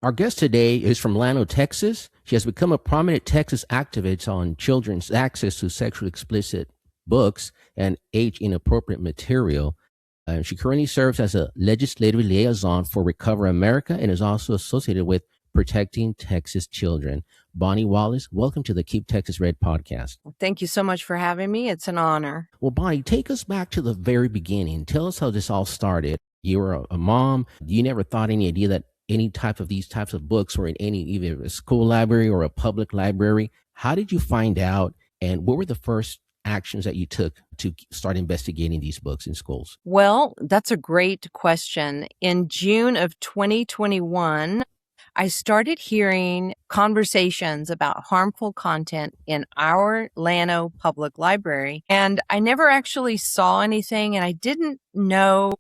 Our guest today is from Llano, Texas. She has become a prominent Texas activist on children's access to sexually explicit books and age inappropriate material. She currently serves as a legislative liaison for Recover America and is also associated with Protecting Texas Children. Bonnie Wallace, welcome to the Keep Texas Red podcast. Thank you so much for having me. It's an honor. Well, Bonnie, take us back to the very beginning. Tell us how this all started. You were a mom. You never thought any idea that any type of these types of books were in any, either a school library or a public library. How did you find out, and what were the first actions that you took to start investigating these books in schools? Well, that's a great question. In June of 2021, I started hearing conversations about harmful content in our Llano Public Library, and I never actually saw anything, and I didn't know.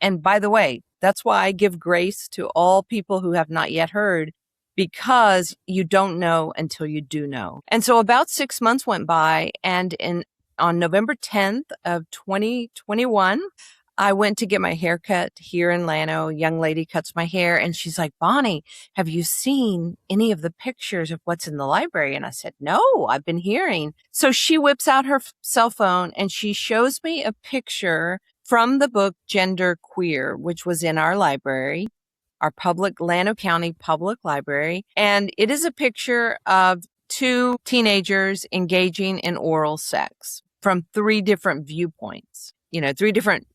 And by the way, that's why I give grace to all people who have not yet heard, because you don't know until you do know. And so about 6 months went by, and on November 10th of 2021, I went to get my hair cut here in Llano. A young lady cuts my hair, and she's like, "Bonnie, have you seen any of the pictures of what's in the library?" And I said, "No, I've been hearing." So she whips out her cell phone, and she shows me a picture from the book Gender Queer, which was in our library, our public Llano County Public Library. And it is a picture of two teenagers engaging in oral sex from three different viewpoints, three different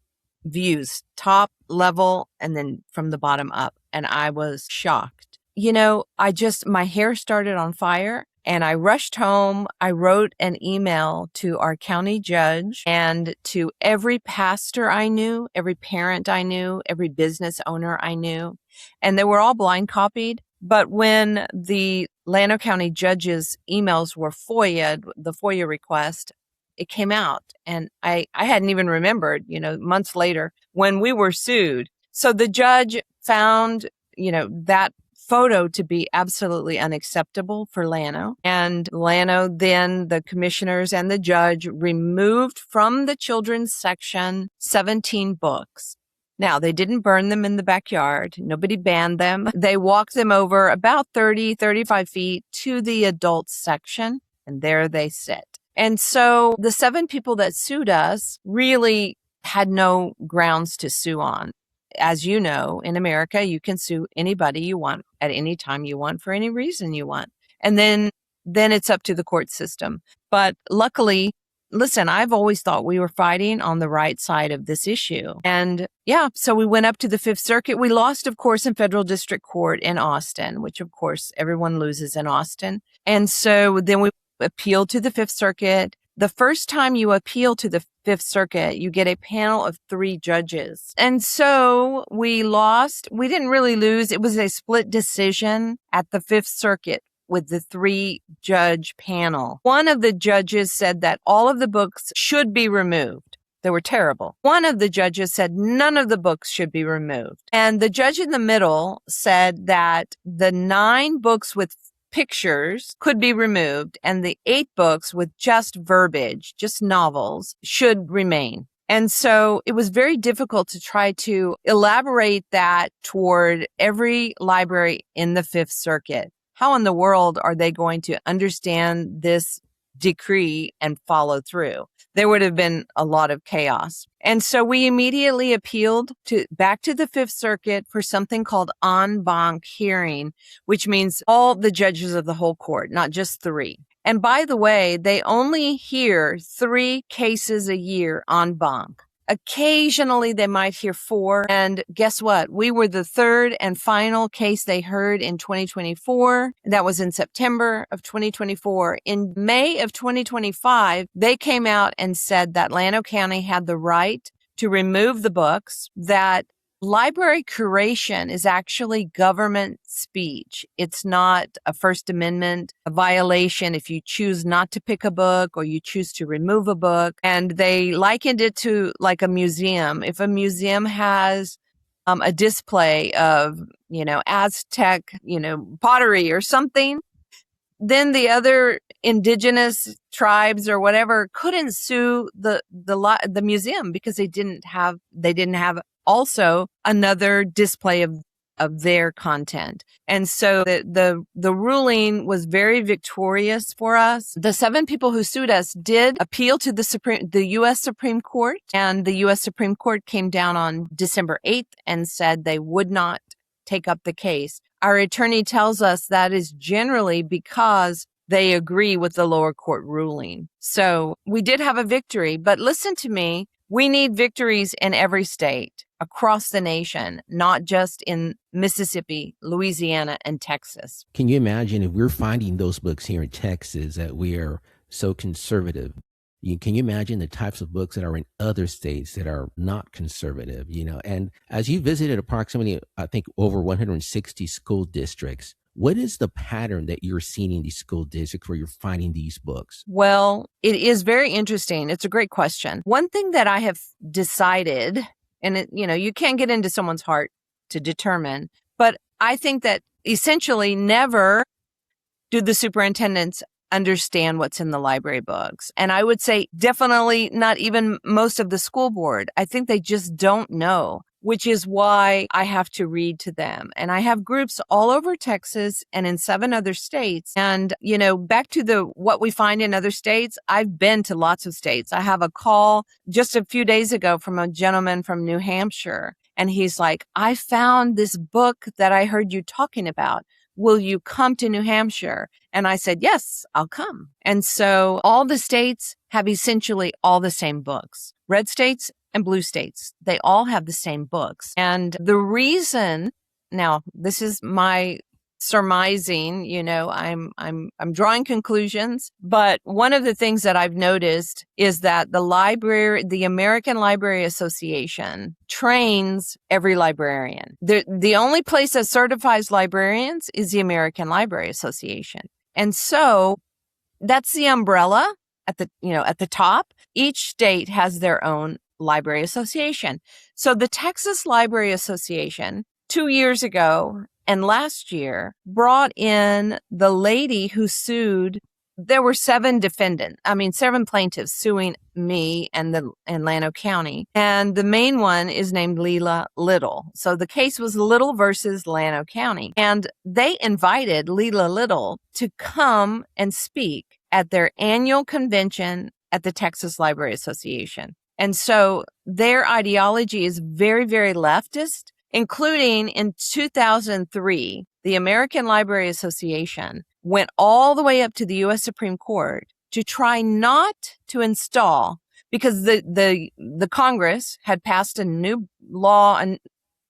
views, top, level, and then from the bottom up. And I was shocked. My hair started on fire. And I rushed home. I wrote an email to our county judge and to every pastor I knew, every parent I knew, every business owner I knew. And they were all blind copied. But when the Llano County judge's emails were FOIA'd, the FOIA request, it came out. And I hadn't even remembered, months later when we were sued. So the judge found, that photo to be absolutely unacceptable for Llano. And Llano, then the commissioners and the judge removed from the children's section 17 books. Now, they didn't burn them in the backyard. Nobody banned them. They walked them over about 35 feet to the adult section, and there they sit. And so the 7 people that sued us really had no grounds to sue on. As you know, in America, you can sue anybody you want at any time you want for any reason you want. And then it's up to the court system. But luckily, listen, I've always thought we were fighting on the right side of this issue. And so we went up to the Fifth Circuit. We lost, of course, in federal district court in Austin, which of course everyone loses in Austin. And so then we appealed to the Fifth Circuit. The first time you appeal to the Fifth Circuit, you get a panel of 3 judges. And so we lost. We didn't really lose. It was a split decision at the Fifth Circuit with the 3-judge panel. One of the judges said that all of the books should be removed. They were terrible. One of the judges said none of the books should be removed. And the judge in the middle said that the 9 books with pictures could be removed, and the 8 books with just verbiage, just novels, should remain. And so it was very difficult to try to elaborate that toward every library in the Fifth Circuit. How in the world are they going to understand this decree and follow through? There would have been a lot of chaos. And so we immediately appealed back to the Fifth Circuit for something called en banc hearing, which means all the judges of the whole court, not just 3. And by the way, they only hear 3 cases a year en banc. Occasionally, they might hear 4. And guess what? We were the 3rd and final case they heard in 2024. That was in September of 2024. In May of 2025, they came out and said that Llano County had the right to remove the books, that library curation is actually government speech. It's not a First Amendment violation if you choose not to pick a book or you choose to remove a book. And they likened it to like a museum. If a museum has a display of, Aztec, pottery or something, then the other indigenous tribes or whatever couldn't sue the museum because they didn't have also another display of of their content. And so the ruling was very victorious for us. The 7 people who sued us did appeal to the U.S. Supreme Court, and the U.S. Supreme Court came down on December 8th and said they would not take up the case. Our attorney tells us that is generally because they agree with the lower court ruling. So we did have a victory, but listen to me. We need victories in every state across the nation, not just in Mississippi, Louisiana, and Texas. Can you imagine if we're finding those books here in Texas that we are so conservative? Can you imagine the types of books that are in other states that are not conservative, And as you visited approximately, I think, over 160 school districts, what is the pattern that you're seeing in these school districts where you're finding these books? Well, it is very interesting. It's a great question. One thing that I have decided, and you can't get into someone's heart to determine, but I think that essentially never do the superintendents understand what's in the library books. And I would say definitely not even most of the school board. I think they just don't know, which is why I have to read to them. And I have groups all over Texas and in 7 other states. And, back to what we find in other states, I've been to lots of states. I have a call just a few days ago from a gentleman from New Hampshire. And he's like, I found this book that I heard you talking about. Will you come to New Hampshire? And I said, yes, I'll come. And so all the states have essentially all the same books. Red states and blue states, they all have the same books. And the reason, now this is my surmising, I'm drawing conclusions, but one of the things that I've noticed is that the American Library Association trains every librarian. The only place that certifies librarians is the American Library Association. And so that's the umbrella at the top. Each state has their own library association. So the Texas Library Association 2 years ago and last year brought in the lady who sued. There were 7 plaintiffs suing me and Llano County. And the main one is named Leila Little. So the case was Little versus Llano County. And they invited Leila Little to come and speak at their annual convention at the Texas Library Association. And so their ideology is very, very leftist, including in 2003, the American Library Association went all the way up to the U.S. Supreme Court to try not to install, because the Congress had passed a new law and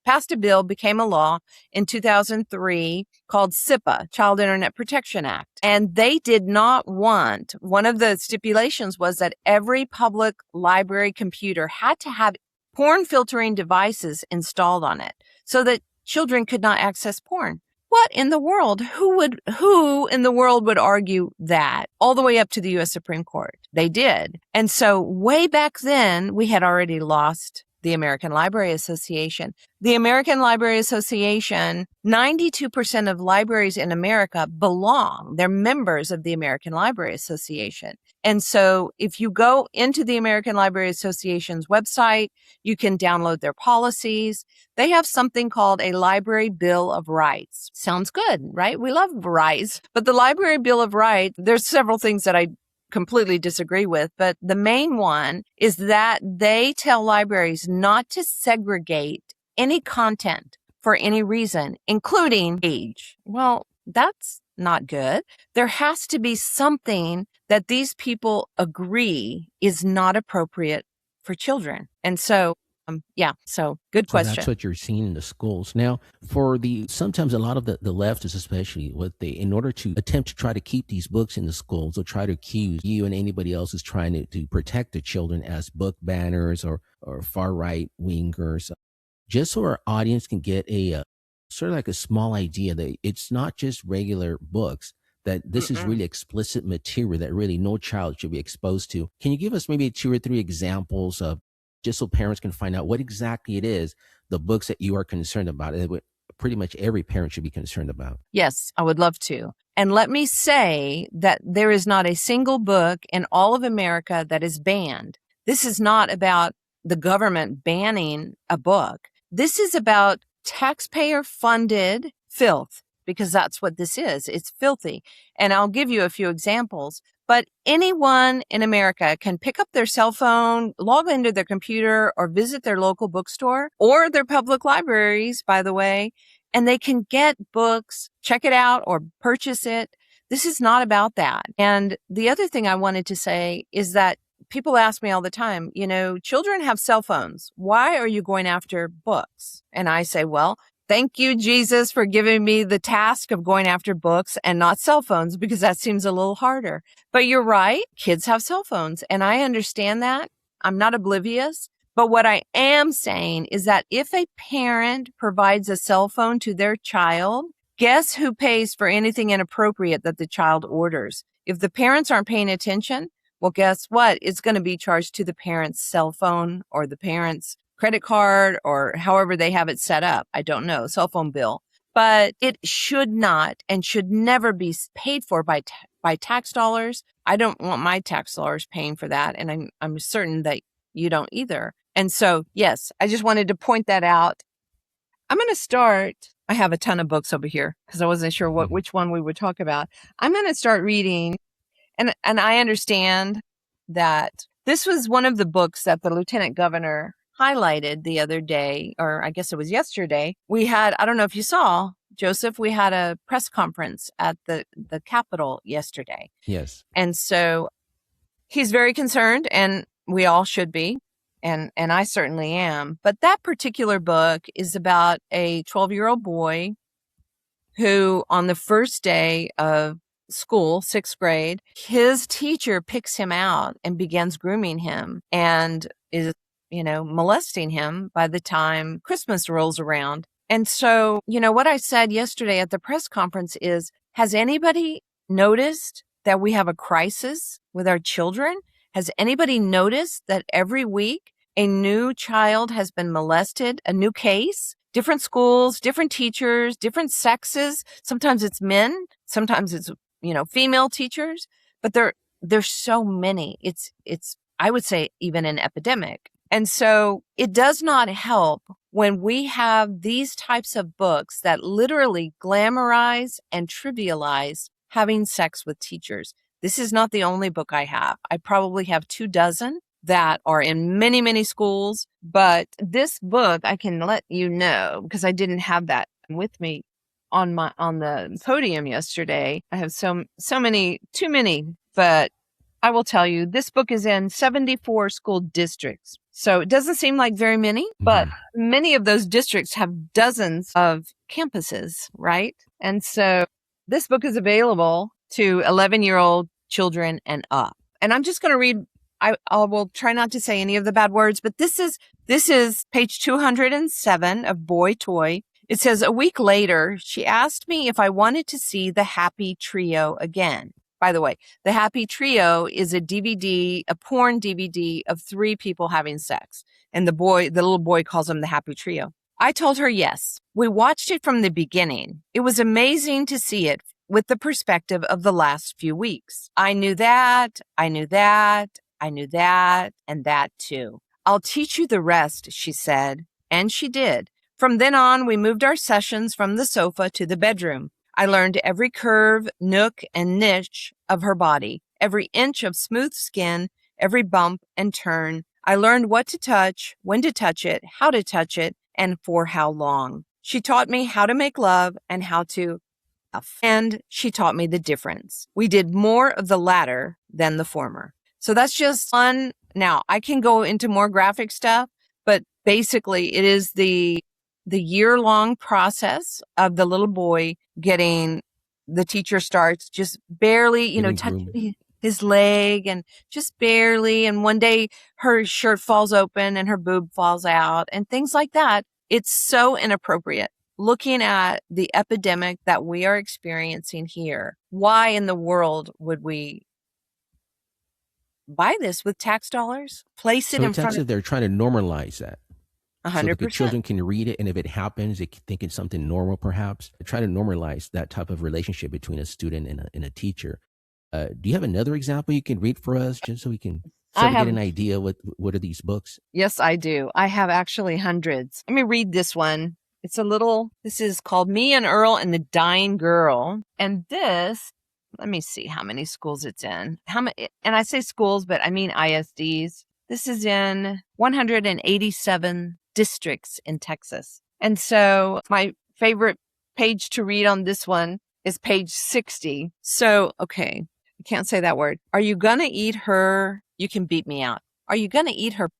passed a bill, became a law in 2003 called SIPA, Child Internet Protection Act. And they did not want, one of the stipulations was that every public library computer had to have porn filtering devices installed on it so that children could not access porn. What in the world? Who in the world would argue that all the way up to the U.S. Supreme Court? They did. And so way back then, we had already lost the American Library Association. The American Library Association, 92% of libraries in America belong. They're members of the American Library Association. And so if you go into the American Library Association's website, you can download their policies. They have something called a Library Bill of Rights. Sounds good, right? We love rights. But the Library Bill of Rights, there's several things that I completely disagree with, but the main one is that they tell libraries not to segregate any content for any reason, including age. Well, that's not good. There has to be something that these people agree is not appropriate for children. And so so good question. So that's what you're seeing in the schools. Now, sometimes a lot of the leftists, especially, in order to attempt to try to keep these books in the schools, they'll try to accuse you and anybody else who's trying to protect the children as book banners or far right wingers. Just so our audience can get a sort of like a small idea that it's not just regular books, that this is really explicit material that really no child should be exposed to. Can you give us maybe 2 or 3 examples of, just so parents can find out what exactly it is, the books that you are concerned about, and what pretty much every parent should be concerned about? Yes, I would love to. And let me say that there is not a single book in all of America that is banned. This is not about the government banning a book. This is about taxpayer funded filth, because that's what this is. It's filthy. And I'll give you a few examples. But anyone in America can pick up their cell phone, log into their computer, or visit their local bookstore or their public libraries, by the way, and they can get books, check it out, or purchase it. This is not about that. And the other thing I wanted to say is that people ask me all the time, children have cell phones. Why are you going after books? And I say, well, thank you, Jesus, for giving me the task of going after books and not cell phones, because that seems a little harder. But you're right. Kids have cell phones, and I understand that. I'm not oblivious. But what I am saying is that if a parent provides a cell phone to their child, guess who pays for anything inappropriate that the child orders? If the parents aren't paying attention, well, guess what? It's going to be charged to the parent's cell phone or the parent's credit card or however they have it set up. I don't know, cell phone bill. But it should not and should never be paid for by tax dollars. I don't want my tax dollars paying for that. And I'm certain that you don't either. And so, yes, I just wanted to point that out. I'm going to start. I have a ton of books over here because I wasn't sure which one we would talk about. I'm going to start reading. And I understand that this was one of the books that the lieutenant governor highlighted the other day, or I guess it was yesterday. We had, I don't know if you saw, Joseph, we had a press conference at the Capitol yesterday. Yes. And so he's very concerned, and we all should be. And I certainly am. But that particular book is about a 12-year-old boy who, on the first day of school, 6th grade, his teacher picks him out and begins grooming him and is, molesting him by the time Christmas rolls around. And so, what I said yesterday at the press conference is, has anybody noticed that we have a crisis with our children? Has anybody noticed that every week a new child has been molested, a new case? Different schools, different teachers, different sexes. Sometimes it's men, sometimes it's female teachers, but there's so many. It's I would say even an epidemic. And so it does not help when we have these types of books that literally glamorize and trivialize having sex with teachers. This is not the only book I have. I probably have 24 that are in many, many schools, but this book I can let you know because I didn't have that with me on the podium yesterday. I have so many, too many, but I will tell you, this book is in 74 school districts. So it doesn't seem like very many, but many of those districts have dozens of campuses, right? And so this book is available to 11-year-old children and up. And I'm just going to read, I will try not to say any of the bad words, but this is page 207 of Boy Toy. It says, a week later, she asked me if I wanted to see The Happy Trio again. By the way, The Happy Trio is a DVD, a porn DVD of 3 people having sex. And the little boy calls them The Happy Trio. I told her yes. We watched it from the beginning. It was amazing to see it with the perspective of the last few weeks. I knew that, I knew that, I knew that, and that too. I'll teach you the rest, she said. And she did. From then on, we moved our sessions from the sofa to the bedroom. I learned every curve, nook, and niche of her body, every inch of smooth skin, every bump and turn. I learned what to touch, when to touch it, how to touch it, and for how long. She taught me how to make love and how to and she taught me the difference. We did more of the latter than the former. So that's just fun. Now, I can go into more graphic stuff, but basically it is the year-long process of the little boy getting, the teacher starts just barely, touching his leg and just barely. And one day her shirt falls open and her boob falls out and things like that. It's so inappropriate. Looking at the epidemic that we are experiencing here, why in the world would we buy this with tax dollars? Place it in front of... They're trying to normalize that. 100%. So that the children can read it, and if it happens, they think it's something normal, perhaps. They're trying to normalize that type of relationship between a student and a teacher. Do you have another example you can read for us, just so we can get an idea what are these books? Yes, I do. I have actually hundreds. Let me read this one. This is called Me and Earl and the Dying Girl. And this, let me see how many schools it's in. And I say schools, but I mean ISDs. This is in 187 districts in Texas. And so my favorite page to read on this one is page 60. So, okay, I can't say that word. Are you going to eat her? You can beat me out. Are you going to eat her,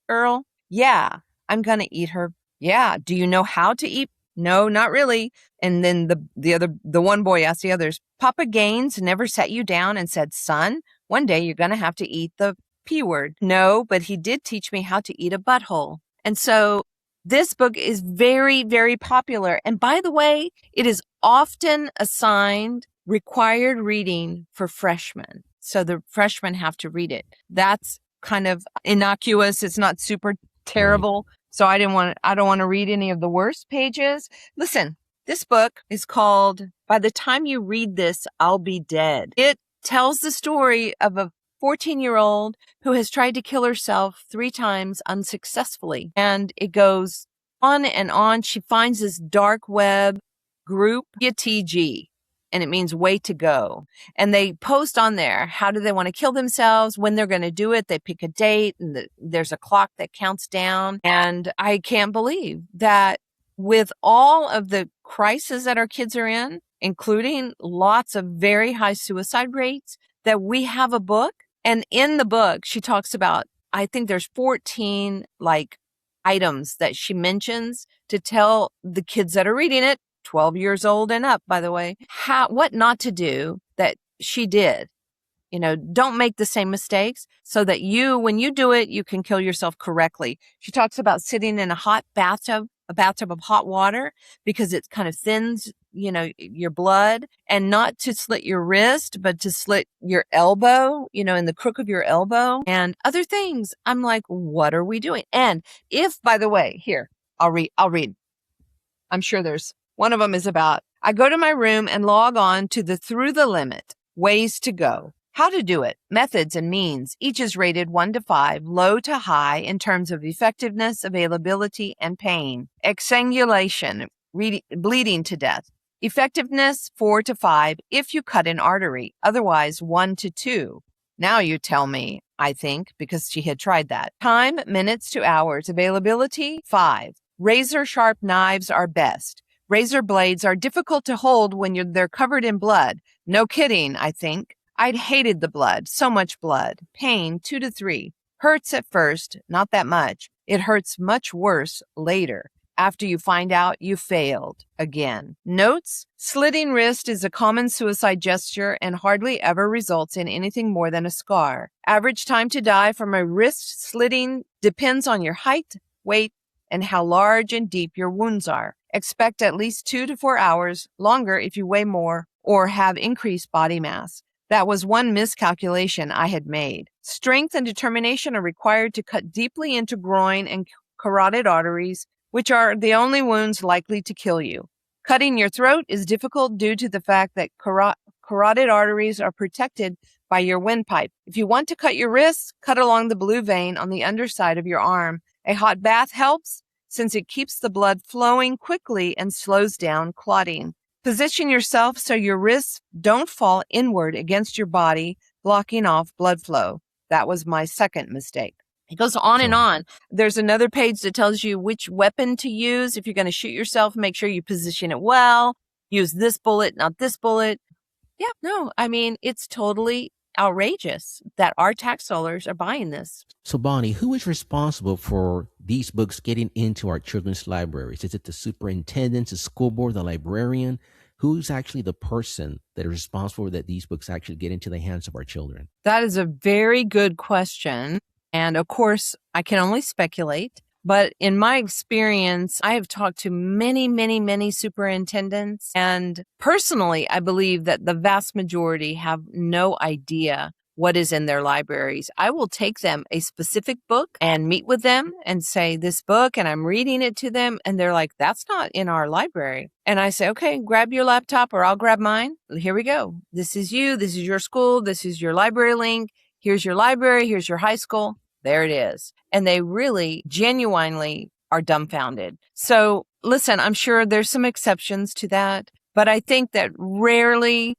Earl? Yeah, I'm going to eat her. Yeah. Do you know how to eat? No, not really. And then the one boy asked the others, Papa Gaines never sat you down and said, son, one day you're going to have to eat the P word. No, but he did teach me how to eat a butthole. And so this book is very, very popular. And by the way, it is often assigned required reading for freshmen. So the freshmen have to read it. That's kind of innocuous. It's not super terrible. Right. So I don't want to read any of the worst pages. Listen, this book is called By the Time You Read This, I'll Be Dead. It tells the story of a 14-year-old who has tried to kill herself 3 times unsuccessfully. And it goes on and on. She finds this dark web group, TG, and it means way to go. And they post on there, how do they want to kill themselves, when they're going to do it. They pick a date, and there's a clock that counts down. And I can't believe that with all of the crises that our kids are in, including lots of very high suicide rates, that we have a book. And in the book, she talks about, I think there's 14 items that she mentions to tell the kids that are reading it, 12 years old and up, by the way, what not to do that she did. Don't make the same mistakes so that when you do it, you can kill yourself correctly. She talks about sitting in a bathtub of hot water because it kind of thins, your blood, and not to slit your wrist, but to slit your elbow, in the crook of your elbow and other things. I'm like, what are we doing? And by the way, here, I'll read. I'm sure there's one of them is about, I go to my room and log on to the Through the Limit, ways to go. How to do it, methods and means. Each is rated 1 to 5, low to high in terms of effectiveness, availability, and pain. Exangulation, bleeding to death. Effectiveness 4 to 5 if you cut an artery, otherwise 1 to 2. Now you tell me, I think, because she had tried that. Time, minutes to hours. Availability 5. Razor sharp knives are best. Razor blades are difficult to hold when they're covered in blood. No kidding, I think. I'd hated the blood, so much blood. Pain 2 to 3. Hurts at first, not that much. It hurts much worse later, after you find out you failed again. Notes: slitting wrist is a common suicide gesture and hardly ever results in anything more than a scar. Average time to die from a wrist slitting depends on your height, weight, and how large and deep your wounds are. Expect at least 2 to 4 hours, longer if you weigh more or have increased body mass. That was one miscalculation I had made. Strength and determination are required to cut deeply into groin and carotid arteries, which are the only wounds likely to kill you. Cutting your throat is difficult due to the fact that carotid arteries are protected by your windpipe. If you want to cut your wrists, cut along the blue vein on the underside of your arm. A hot bath helps since it keeps the blood flowing quickly and slows down clotting. Position yourself so your wrists don't fall inward against your body, blocking off blood flow. That was my second mistake. It goes on and on. There's another page that tells you which weapon to use. If you're going to shoot yourself, make sure you position it well. Use this bullet, not this bullet. Yeah, no, I mean, it's totally outrageous that our tax dollars are buying this. So, Bonnie, who is responsible for these books getting into our children's libraries? Is it the superintendent, the school board, the librarian? Who's actually the person that is responsible that these books actually get into the hands of our children? That is a very good question. And of course, I can only speculate. But in my experience, I have talked to many, many, many superintendents. And personally, I believe that the vast majority have no idea what is in their libraries. I will take them a specific book and meet with them and say this book, and I'm reading it to them. And they're like, that's not in our library. And I say, okay, grab your laptop or I'll grab mine. Here we go. This is you. This is your school. This is your library link. Here's your library. Here's your high school. There it is. And they really genuinely are dumbfounded. So Listen, I'm sure there's some exceptions to that, but I think that rarely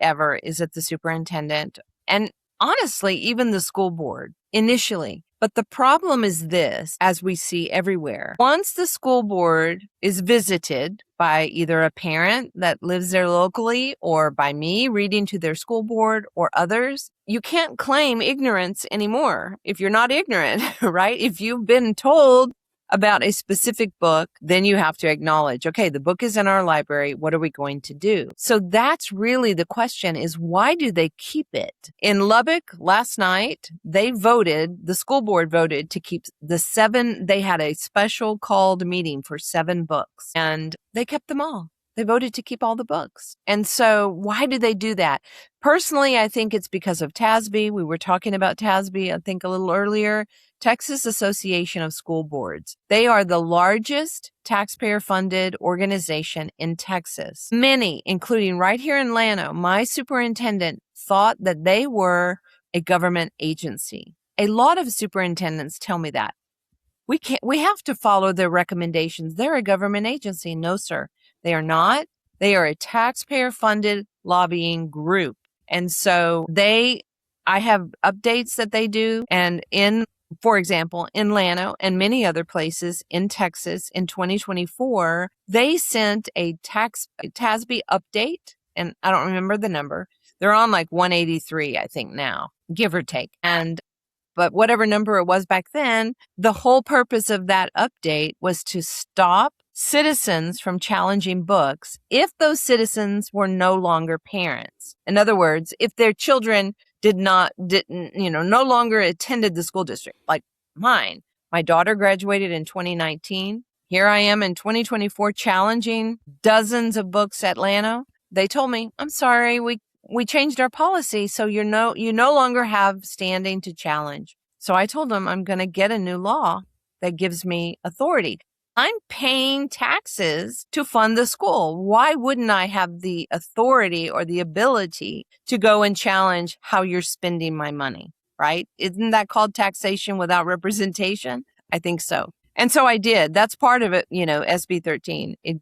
ever is it the superintendent, and honestly, even the school board initially. But the problem is this, as we see everywhere. Once the school board is visited by either a parent that lives there locally or by me reading to their school board or others, you can't claim ignorance anymore if you're not ignorant, right? If you've been told about a specific book, then you have to acknowledge, okay, the book is in our library. What are we going to do? So that's really the question, is why do they keep it? In Lubbock last night, the school board voted to keep they had a special called meeting for 7 books, and they kept them all. They voted to keep all the books. And so why do they do that? Personally, I think it's because of TASB. We were talking about TASB, I think, a little earlier. Texas Association of School Boards. They are the largest taxpayer-funded organization in Texas. Many, including right here in Llano, my superintendent thought that they were a government agency. A lot of superintendents tell me that. We have to follow their recommendations. They're a government agency. No, sir. They are not. They are a taxpayer-funded lobbying group. And so I have updates that they do. And for example, in Llano and many other places in Texas in 2024, they sent a TASB update, and I don't remember the number. They're on like 183, I think now, give or take. But whatever number it was back then, the whole purpose of that update was to stop citizens from challenging books if those citizens were no longer parents. In other words, if their children no longer attended the school district, like mine. My daughter graduated in 2019. Here I am in 2024 challenging dozens of books at Llano. They told me, I'm sorry, we changed our policy, so you no longer have standing to challenge. So I told them I'm going to get a new law that gives me authority. I'm paying taxes to fund the school. Why wouldn't I have the authority or the ability to go and challenge how you're spending my money, right? Isn't that called taxation without representation? I think so. And so I did. That's part of it, SB 13. It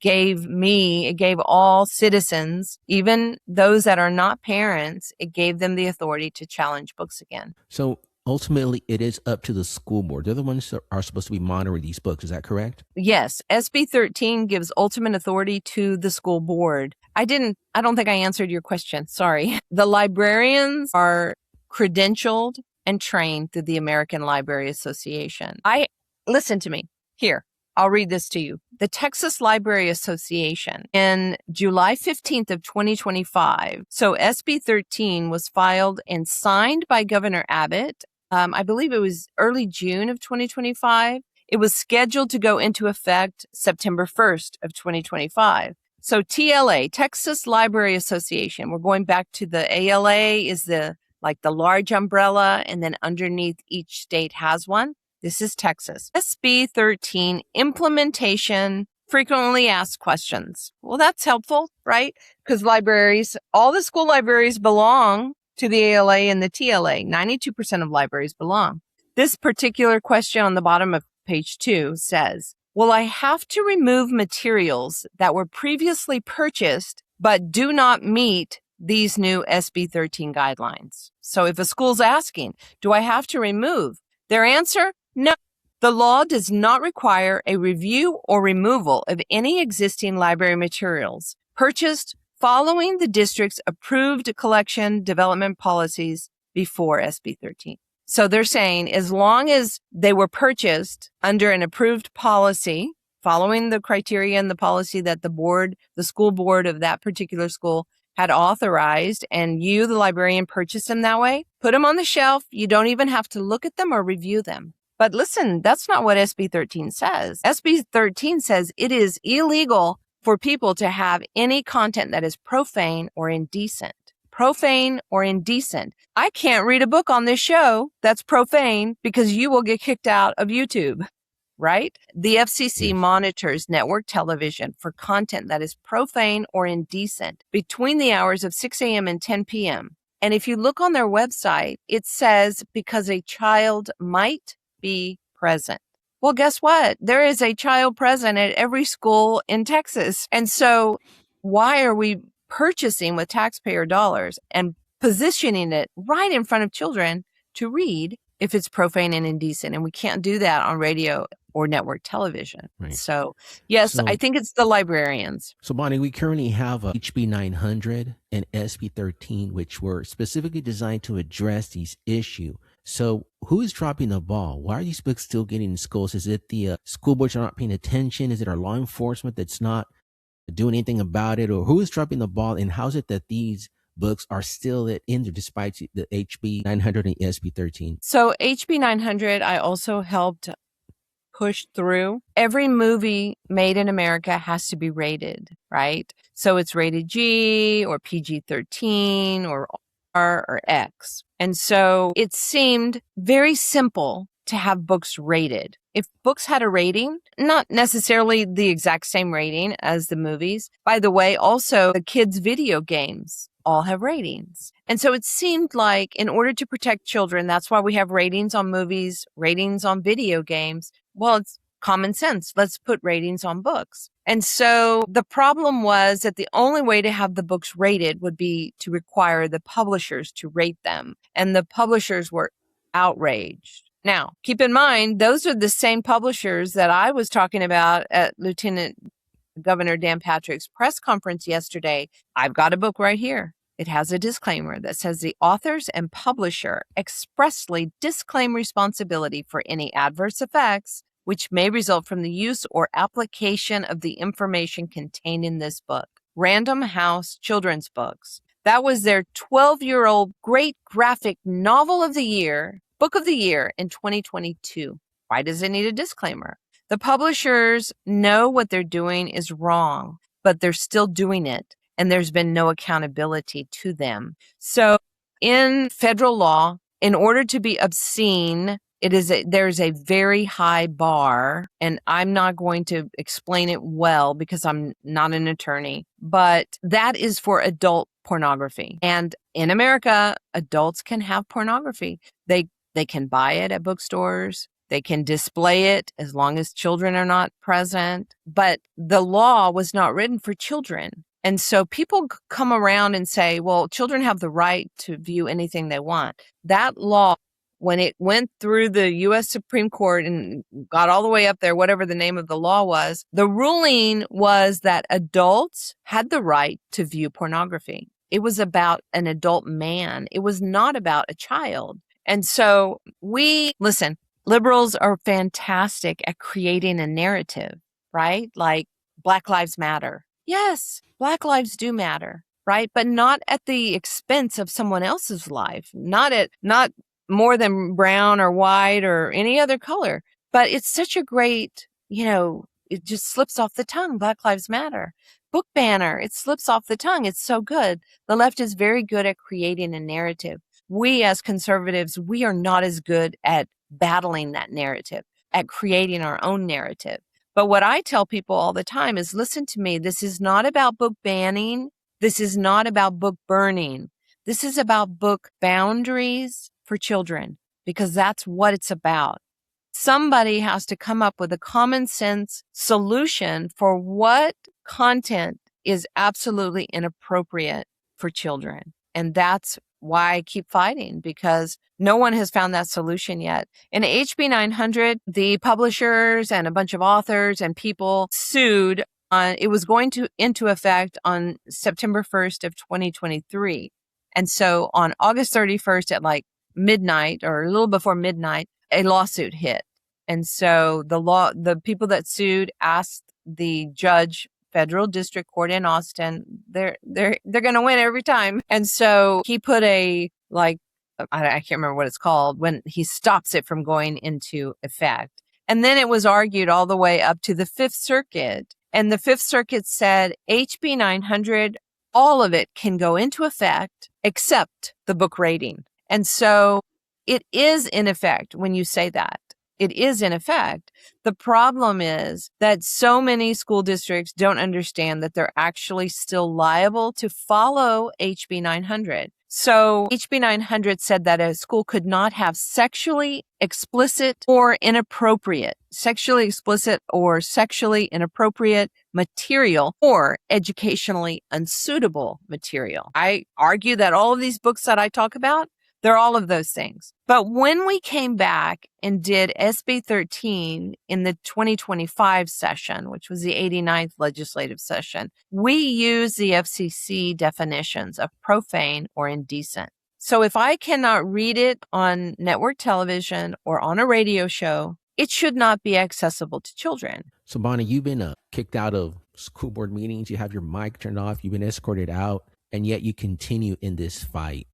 gave all citizens, even those that are not parents, it gave them the authority to challenge books again. So ultimately, it is up to the school board. They're the ones that are supposed to be monitoring these books. Is that correct? Yes. SB 13 gives ultimate authority to the school board. I don't think I answered your question. Sorry. The librarians are credentialed and trained through the American Library Association. Listen to me. Here, I'll read this to you. The Texas Library Association in July 15th of 2025. So SB 13 was filed and signed by Governor Abbott. I believe it was early June of 2025. It was scheduled to go into effect September 1st of 2025. So TLA, Texas Library Association, we're going back to the ALA is the large umbrella, and then underneath each state has one. This is Texas. SB 13, implementation, frequently asked questions. Well, that's helpful, right? Because all the school libraries belong to the ALA and the TLA. 92% of libraries belong. This particular question on the bottom of page 2 says, will I have to remove materials that were previously purchased but do not meet these new SB 13 guidelines? So if a school's asking, do I have to remove? Their answer, no. The law does not require a review or removal of any existing library materials purchased following the district's approved collection development policies before SB 13. So they're saying as long as they were purchased under an approved policy, following the criteria and the policy that the school board of that particular school had authorized, and you, the librarian, purchased them that way, put them on the shelf. You don't even have to look at them or review them. But listen, that's not what SB 13 says. SB 13 says it is illegal for people to have any content that is profane or indecent. Profane or indecent. I can't read a book on this show that's profane because you will get kicked out of YouTube, right? The FCC monitors network television for content that is profane or indecent between the hours of 6 a.m. and 10 p.m. And if you look on their website, it says because a child might be present. Well, guess what? There is a child present at every school in Texas. And so why are we purchasing with taxpayer dollars and positioning it right in front of children to read if it's profane and indecent? And we can't do that on radio or network television. Right. So, yes, I think it's the librarians. So, Bonnie, we currently have HB 900 and SB 13, which were specifically designed to address these issues. So, who is dropping the ball? Why are these books still getting in schools? Is it the school boards are not paying attention? Is it our law enforcement that's not doing anything about it? Or who is dropping the ball? And how is it that these books are still in there despite the HB 900 and SB 13? So, HB 900, I also helped push through. Every movie made in America has to be rated, right? So it's rated G or PG-13 or R or X. And so it seemed very simple to have books rated. If books had a rating, not necessarily the exact same rating as the movies. By the way, also the kids' video games all have ratings. And so it seemed like in order to protect children, that's why we have ratings on movies, ratings on video games. Well, it's common sense. Let's put ratings on books. And so the problem was that the only way to have the books rated would be to require the publishers to rate them. And the publishers were outraged. Now, keep in mind, those are the same publishers that I was talking about at Lieutenant Governor Dan Patrick's press conference yesterday. I've got a book right here. It has a disclaimer that says the authors and publisher expressly disclaim responsibility for any adverse effects which may result from the use or application of the information contained in this book. Random House Children's Books. That was their 12-year-old great graphic novel of the year, book of the year in 2022. Why does it need a disclaimer? The publishers know what they're doing is wrong, but they're still doing it, and there's been no accountability to them. So in federal law, in order to be obscene, there's a very high bar, and I'm not going to explain it well because I'm not an attorney, but that is for adult pornography. And in America, adults can have pornography. They can buy it at bookstores. They can display it as long as children are not present. But the law was not written for children. And so people come around and say, well, children have the right to view anything they want. That law, when it went through the U.S. Supreme Court and got all the way up there, whatever the name of the law was, the ruling was that adults had the right to view pornography. It was about an adult man. It was not about a child. And so listen, liberals are fantastic at creating a narrative, right? Like Black Lives Matter. Yes, Black lives do matter, right? But not at the expense of someone else's life, not more than brown or white or any other color. But it's such a great, it just slips off the tongue. Black Lives Matter. Book banner, it slips off the tongue. It's so good. The left is very good at creating a narrative. We as conservatives, we are not as good at battling that narrative, at creating our own narrative. But what I tell people all the time is, listen to me. This is not about book banning. This is not about book burning. This is about book boundaries for children, because that's what it's about. Somebody has to come up with a common sense solution for what content is absolutely inappropriate for children. And that's why I keep fighting, because no one has found that solution yet. In HB 900, the publishers and a bunch of authors and people sued. It was going into effect on September 1st of 2023. And so on August 31st at midnight or a little before midnight, a lawsuit hit. And so the people that sued asked the judge, federal district court in Austin, they're going to win every time. And so he put I can't remember what it's called, when he stops it from going into effect. And then it was argued all the way up to the Fifth Circuit. And the Fifth Circuit said HB 900, all of it can go into effect except the book rating. And so it is in effect when you say that. It is in effect. The problem is that so many school districts don't understand that they're actually still liable to follow HB 900. So HB 900 said that a school could not have sexually explicit or inappropriate material or educationally unsuitable material. I argue that all of these books that I talk about, they're all of those things. But when we came back and did SB 13 in the 2025 session, which was the 89th legislative session, we used the FCC definitions of profane or indecent. So if I cannot read it on network television or on a radio show, it should not be accessible to children. So, Bonnie, you've been kicked out of school board meetings. You have your mic turned off. You've been escorted out, and yet you continue in this fight.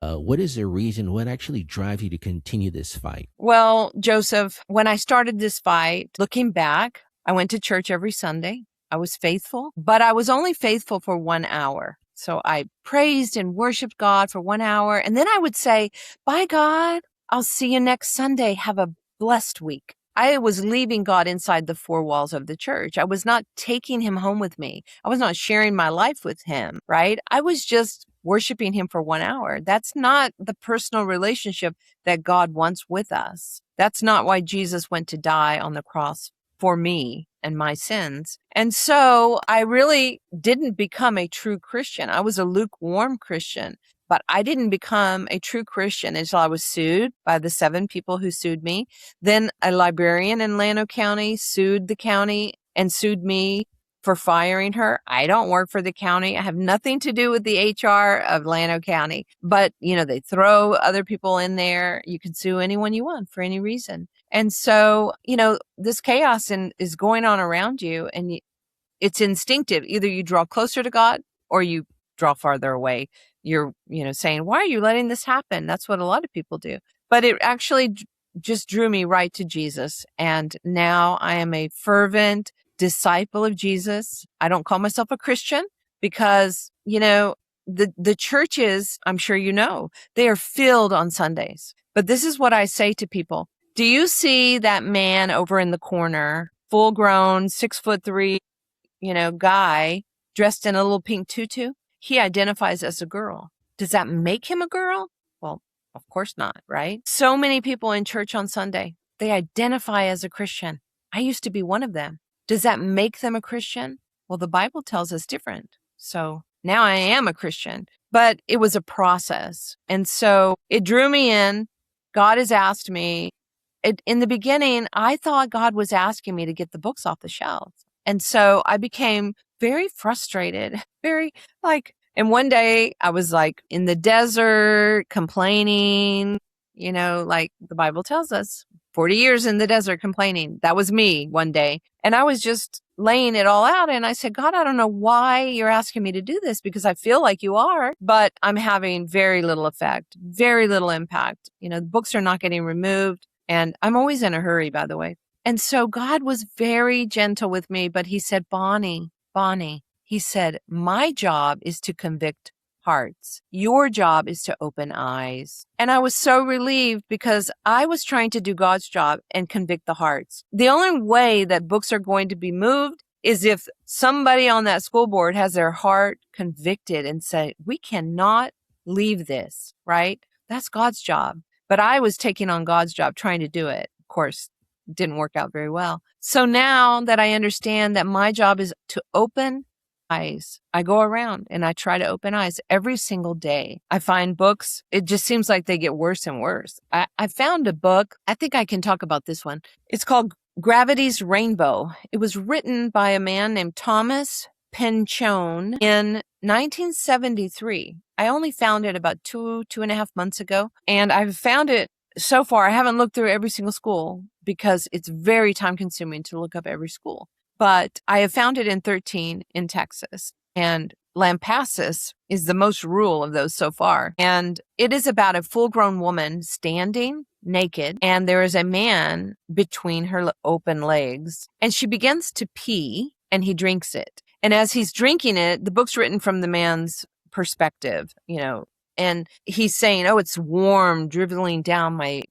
What is the reason? What actually drives you to continue this fight? Well, Joseph, when I started this fight, looking back, I went to church every Sunday. I was faithful, but I was only faithful for 1 hour. So I praised and worshiped God for 1 hour. And then I would say, bye, God. I'll see you next Sunday. Have a blessed week. I was leaving God inside the four walls of the church. I was not taking him home with me. I was not sharing my life with him, right? I was just worshiping him for 1 hour. That's not the personal relationship that God wants with us. That's not why Jesus went to die on the cross for me and my sins. And so I really didn't become a true Christian. I was a lukewarm Christian, but I didn't become a true Christian until I was sued by the 7 people who sued me. Then a librarian in Llano County sued the county and sued me for firing her. I don't work for the county. I have nothing to do with the HR of Llano County. But, they throw other people in there. You can sue anyone you want for any reason. And so, this chaos is going on around you, and it's instinctive. Either you draw closer to God or you draw farther away. You're, saying, why are you letting this happen? That's what a lot of people do. But it actually just drew me right to Jesus. And now I am a fervent disciple of Jesus. I don't call myself a Christian because, the churches, I'm sure they are filled on Sundays. But this is what I say to people. Do you see that man over in the corner, full grown, 6'3", guy dressed in a little pink tutu? He identifies as a girl. Does that make him a girl? Well, of course not, right? So many people in church on Sunday, they identify as a Christian. I used to be one of them. Does that make them a Christian? Well, the Bible tells us different. So now I am a Christian, but it was a process. And so it drew me in. God has asked me. In the beginning, I thought God was asking me to get the books off the shelf. And so I became very frustrated, and one day I was in the desert complaining, like the Bible tells us, 40 years in the desert complaining. That was me one day. And I was just laying it all out. And I said, God, I don't know why you're asking me to do this, because I feel like you are, but I'm having very little effect, very little impact. The books are not getting removed. And I'm always in a hurry, by the way. And so God was very gentle with me, but he said, Bonnie, he said, my job is to convict hearts. Your job is to open eyes. And I was so relieved because I was trying to do God's job and convict the hearts. The only way that books are going to be moved is if somebody on that school board has their heart convicted and say, we cannot leave this, right? That's God's job. But I was taking on God's job, trying to do it. Of course, it didn't work out very well. So now that I understand that my job is to open eyes, I go around and I try to open eyes every single day. I find books. It just seems like they get worse and worse. I found a book. I think I can talk about this one. It's called Gravity's Rainbow. It was written by a man named Thomas Pynchon in 1973. I only found it about 2.5 months ago. And I've found it so far. I haven't looked through every single school because it's very time consuming to look up every school. But I have found it in 13 in Texas. And Lampasas is the most rural of those so far. And it is about a full-grown woman standing naked, and there is a man between her open legs. And she begins to pee, and he drinks it. And as he's drinking it, the book's written from the man's perspective, and he's saying, oh, it's warm, dribbling down my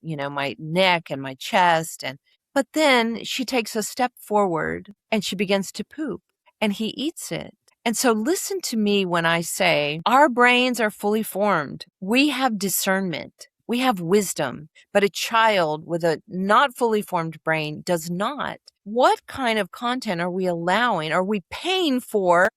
neck and my chest. But then she takes a step forward and she begins to poop, and he eats it. And so listen to me when I say our brains are fully formed. We have discernment. We have wisdom, but a child with a not fully formed brain does not. What kind of content are we allowing? Are we paying for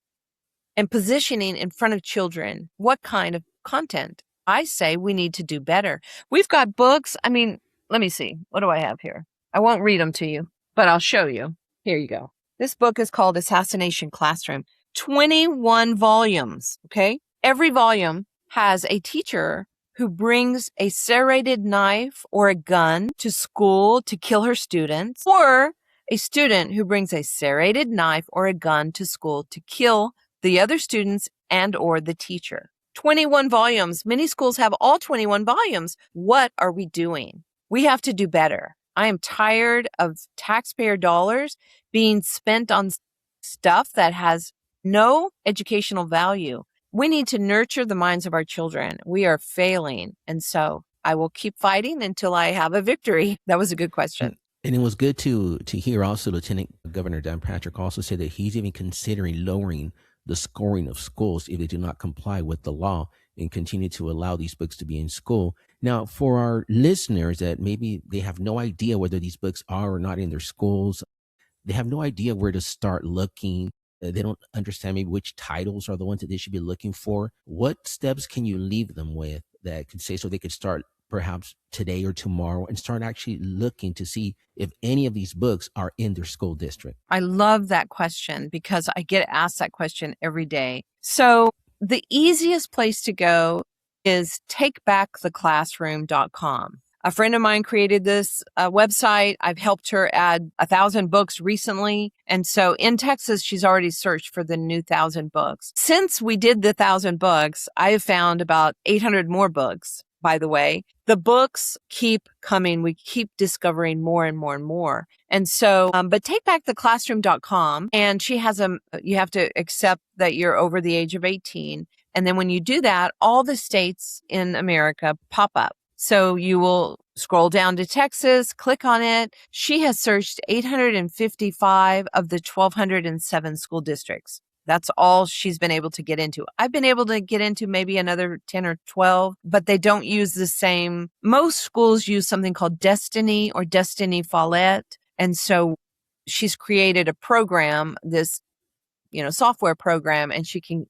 and positioning in front of children? What kind of content? I say we need to do better. We've got books. I mean, let me see. What do I have here? I won't read them to you, but I'll show you. Here you go. This book is called Assassination Classroom. 21 volumes, okay? Every volume has a teacher who brings a serrated knife or a gun to school to kill her students, or a student who brings a serrated knife or a gun to school to kill the other students and or the teacher. 21 volumes. Many schools have all 21 volumes. What are we doing? We have to do better. I am tired of taxpayer dollars being spent on stuff that has no educational value. We need to nurture the minds of our children. We are failing. And so I will keep fighting until I have a victory. That was a good question. And it was good to hear also Lieutenant Governor Dan Patrick also say that he's even considering lowering the scoring of schools if they do not comply with the law and continue to allow these books to be in school. Now, for our listeners that maybe they have no idea whether these books are or not in their schools, they have no idea where to start looking. They don't understand maybe which titles are the ones that they should be looking for. What steps can you leave them with that could say so they could start perhaps today or tomorrow and start actually looking to see if any of these books are in their school district? I love that question because I get asked that question every day. So the easiest place to go is takebacktheclassroom.com. A friend of mine created this website. I've helped her add 1,000 books recently. And so in Texas, she's already searched for the new 1,000 books. Since we did the 1,000 books, I have found about 800 more books, by the way. The books keep coming. We keep discovering more and more and more. And so, but takebacktheclassroom.com, and she has you have to accept that you're over the age of 18. And then when you do that, all the states in America pop up. So you will scroll down to Texas, click on it. She has searched 855 of the 1,207 school districts. That's all she's been able to get into. I've been able to get into maybe another 10 or 12, but they don't use the same. Most schools use something called Destiny or Destiny Follette. And so she's created a program, this software program, and she can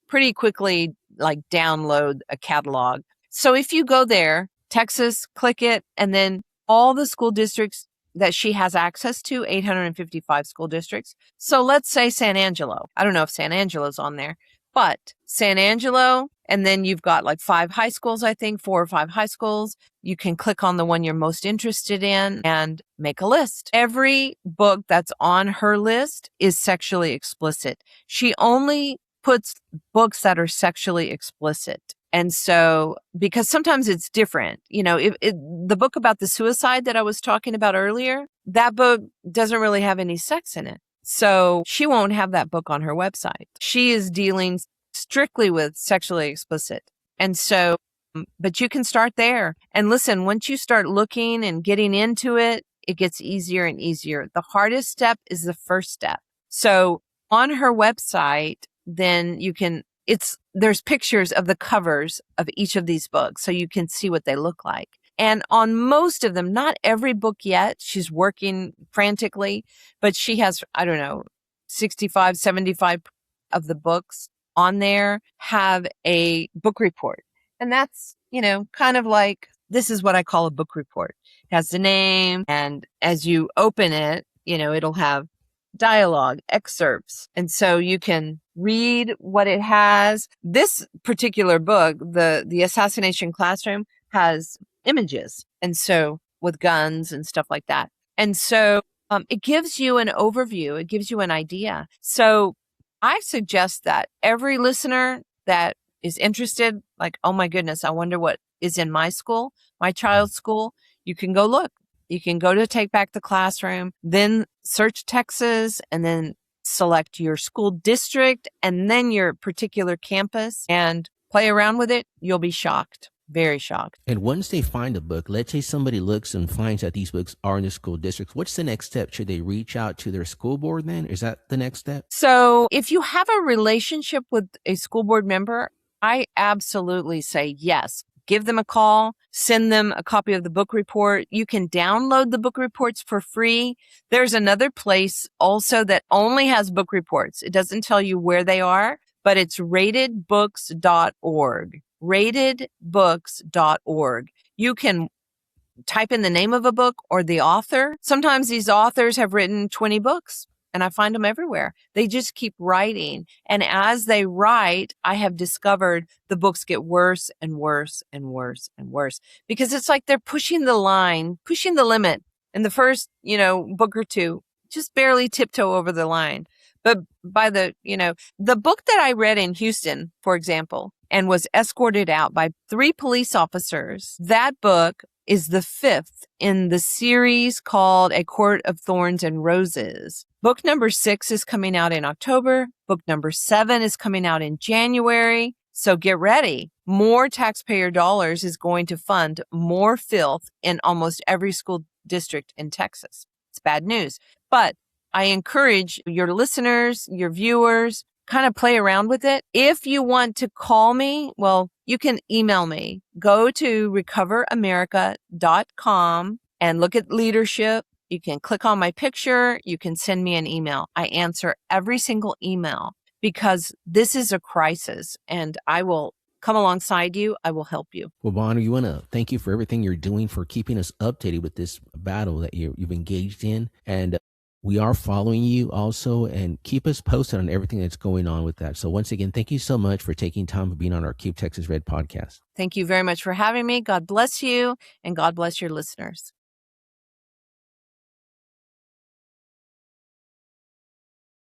pretty quickly like download a catalog. So if you go there, Texas, click it, and then all the school districts that she has access to, 855 school districts. So let's say San Angelo. I don't know if San Angelo's on there, but San Angelo, and then you've got like 5 high schools, I think, 4 or 5 high schools. You can click on the one you're most interested in and make a list. Every book that's on her list is sexually explicit. She only puts books that are sexually explicit. And so, because sometimes it's different, the book about the suicide that I was talking about earlier, that book doesn't really have any sex in it. So she won't have that book on her website. She is dealing strictly with sexually explicit. And so, but you can start there. And listen, once you start looking and getting into it, it gets easier and easier. The hardest step is the first step. So on her website, then there's pictures of the covers of each of these books so you can see what they look like. And on most of them, not every book yet, she's working frantically, but she has, 65, 75 of the books on there have a book report. And that's, kind of like, this is what I call a book report. It has the name, and as you open it, it'll have dialogue, excerpts. And so you can read what it has. This particular book, the Assassination Classroom, has images. And so with guns and stuff like that. And so it gives you an overview. It gives you an idea. So I suggest that every listener that is interested, like, oh my goodness, I wonder what is in my school, my child's school, you can go look. You can go to Take Back the Classroom, then search Texas, and then select your school district and then your particular campus and play around with it. You'll be shocked. Very shocked. And once they find a book, let's say somebody looks and finds that these books are in the school districts, what's the next step? Should they reach out to their school board then? Is that the next step? So if you have a relationship with a school board member, I absolutely say yes. Give them a call, send them a copy of the book report. You can download the book reports for free. There's another place also that only has book reports. It doesn't tell you where they are, but it's ratedbooks.org. Ratedbooks.org. You can type in the name of a book or the author. Sometimes these authors have written 20 books. And I find them everywhere. They just keep writing. And as they write, I have discovered the books get worse and worse and worse and worse because it's like they're pushing the line, pushing the limit. In the first, book or two, just barely tiptoe over the line. But by the book that I read in Houston, for example, and was escorted out by 3 police officers, that book is the 5th in the series called A Court of Thorns and Roses. Book number 6 is coming out in October. Book number 7 is coming out in January. So get ready. More taxpayer dollars is going to fund more filth in almost every school district in Texas. It's bad news. But I encourage your listeners, your viewers, kind of play around with it. If you want to call me, well, you can email me. Go to recoveramerica.com and look at leadership. You can click on my picture. You can send me an email. I answer every single email because this is a crisis and I will come alongside you. I will help you. Well, Bonnie, you want to thank you for everything you're doing for keeping us updated with this battle that you've engaged in. And we are following you also, and keep us posted on everything that's going on with that. So once again, thank you so much for taking time for being on our Keep Texas Red podcast. Thank you very much for having me. God bless you, and God bless your listeners.